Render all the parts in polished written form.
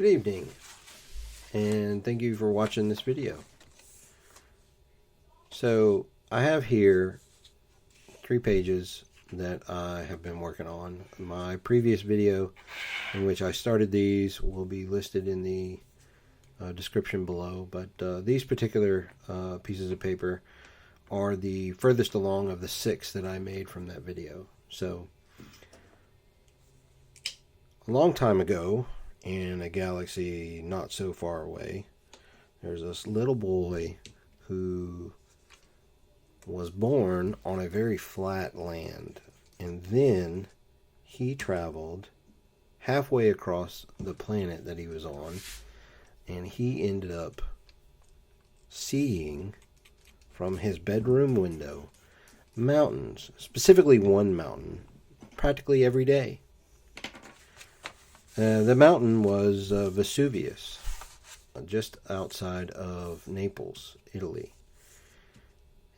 Good evening, and thank you for watching this video. So I have here 3 pages that I have been working on. My previous video in which I started these will be listed in the description below, but these particular pieces of paper are the furthest along of the 6 that I made from that video. So a long time ago, in a galaxy not so far away, there's this little boy who was born on a very flat land, and then he traveled halfway across the planet that he was on, and he ended up seeing from his bedroom window mountains, specifically one mountain, practically every day. The mountain was Vesuvius, just outside of Naples, Italy.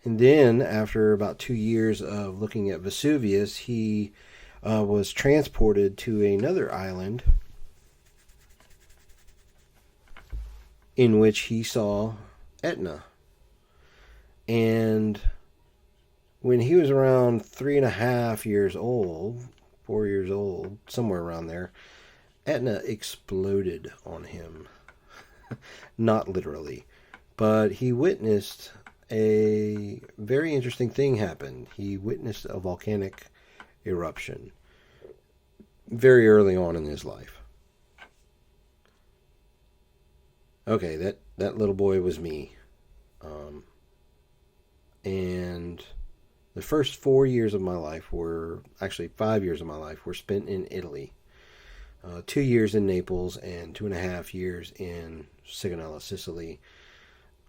And then, after about 2 years of looking at Vesuvius, he was transported to another island in which he saw Etna. And when he was around 3.5 years old, 4 years old, somewhere around there, Etna exploded on him. Not literally, but he witnessed a very interesting thing happen. He witnessed a volcanic eruption very early on in his life. Okay, that little boy was me. And the first 4 years of my life actually 5 years of my life were spent in Italy. 2 years in Naples and 2.5 years in Sigonella, Sicily.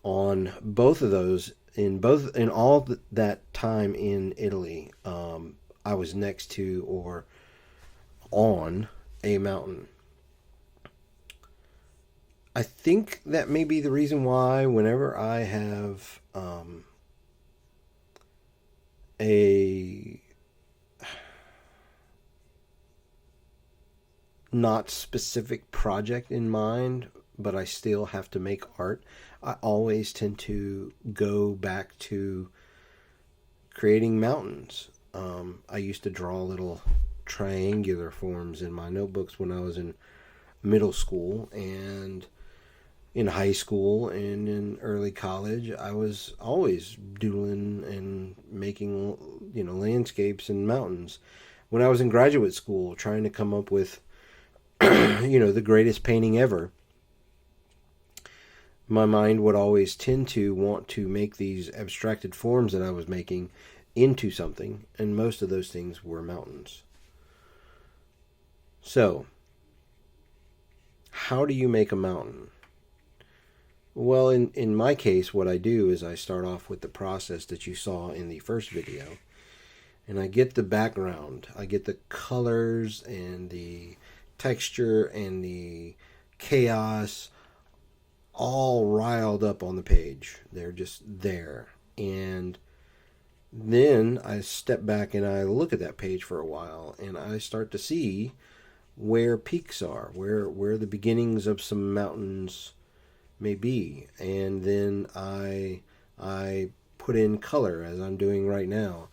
On both of those, in all that time in Italy, I was next to or on a mountain. I think that may be the reason why whenever I have a not specific project in mind, but I still have to make art, I always tend to go back to creating mountains. I used to draw little triangular forms in my notebooks when I was in middle school, and in high school and in early college. I was always doodling and making, landscapes and mountains. When I was in graduate school, trying to come up with the greatest painting ever, my mind would always tend to want to make these abstracted forms that I was making into something, and most of those things were mountains. So, how do you make a mountain? Well, in my case, what I do is I start off with the process that you saw in the first video, and I get the background. I get the colors and the texture and the chaos all riled up on the page. They're just there. And then I step back and I look at that page for a while, and I start to see where peaks are, where the beginnings of some mountains may be. And then I put in color, as I'm doing right now,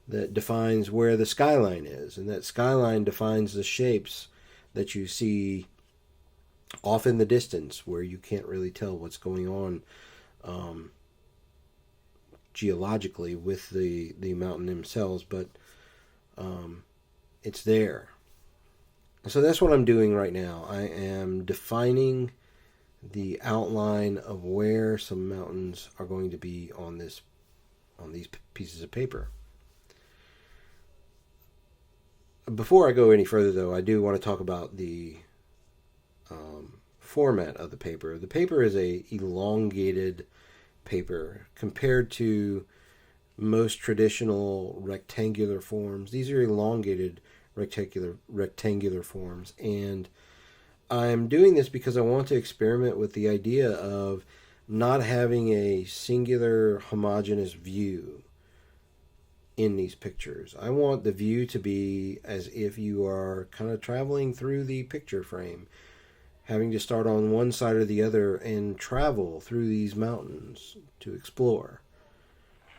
that defines where the skyline is, and that skyline defines the shapes that you see off in the distance where you can't really tell what's going on geologically with the mountain themselves, but it's there. So that's what I'm doing right now. I am defining the outline of where some mountains are going to be on these pieces of paper. Before I go any further, though, I do want to talk about the format of the paper. The paper is a elongated paper compared to most traditional rectangular forms. These are elongated rectangular forms, and I'm doing this because I want to experiment with the idea of not having a singular homogeneous view in these pictures. I want the view to be as if you are kind of traveling through the picture frame, having to start on one side or the other and travel through these mountains to explore.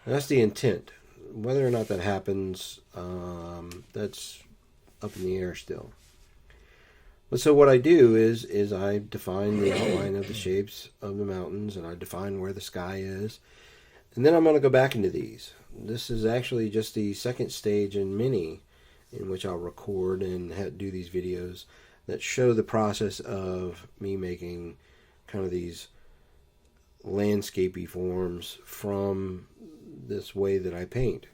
And that's the intent. Whether or not that happens, that's up in the air still. But so what I do is I define the outline of the shapes of the mountains, and I define where the sky is. And then I'm going to go back into these. This is actually just the second stage in many in which I'll record and do these videos that show the process of me making kind of these landscapey forms from this way that I paint.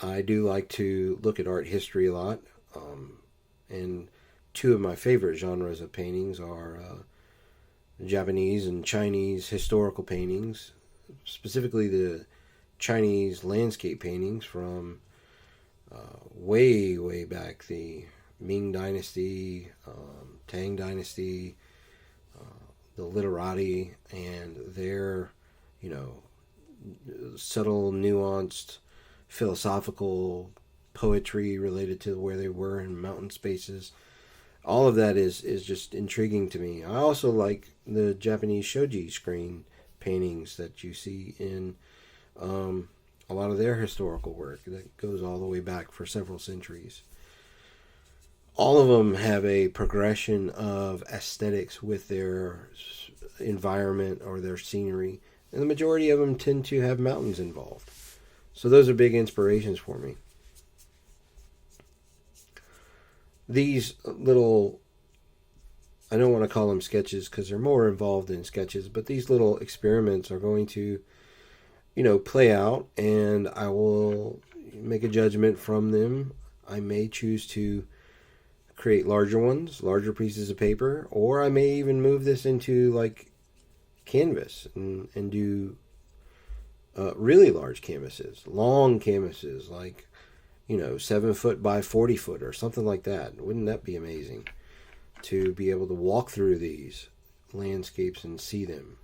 I do like to look at art history a lot, and two of my favorite genres of paintings are Japanese and Chinese historical paintings, specifically the Chinese landscape paintings from way back, the Ming Dynasty, Tang Dynasty, the literati, and their, subtle, nuanced, philosophical poetry related to where they were in mountain spaces. All of that is just intriguing to me. I also like the Japanese shoji screen paintings that you see in a lot of their historical work that goes all the way back for several centuries. All of them have a progression of aesthetics with their environment or their scenery, and the majority of them tend to have mountains involved. So those are big inspirations for me. These little, I don't want to call them sketches because they're more involved in sketches, but these little experiments are going to, play out, and I will make a judgment from them. I may choose to create larger ones, larger pieces of paper, or I may even move this into like canvas and do really large canvases, long canvases, like 7 foot by 40 foot or something like that. Wouldn't that be amazing to be able to walk through these landscapes and see them?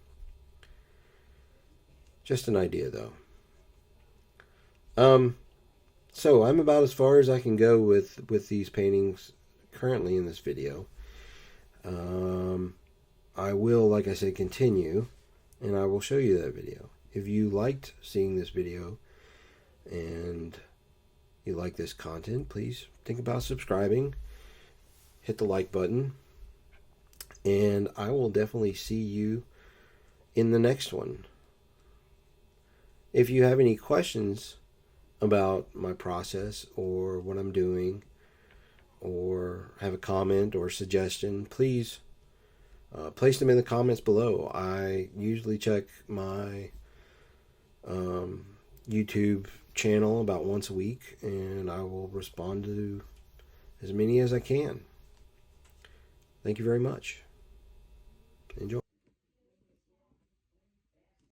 Just an idea, though. So I'm about as far as I can go with these paintings currently in this video. I will, like I said, continue, and I will show you that video. If you liked seeing this video and you like this content, please think about subscribing, hit the like button, and I will definitely see you in the next one. If you have any questions about my process or what I'm doing, or have a comment or suggestion, please place them in the comments below. I usually check my YouTube channel about once a week, and I will respond to as many as I can. Thank you very much. Enjoy.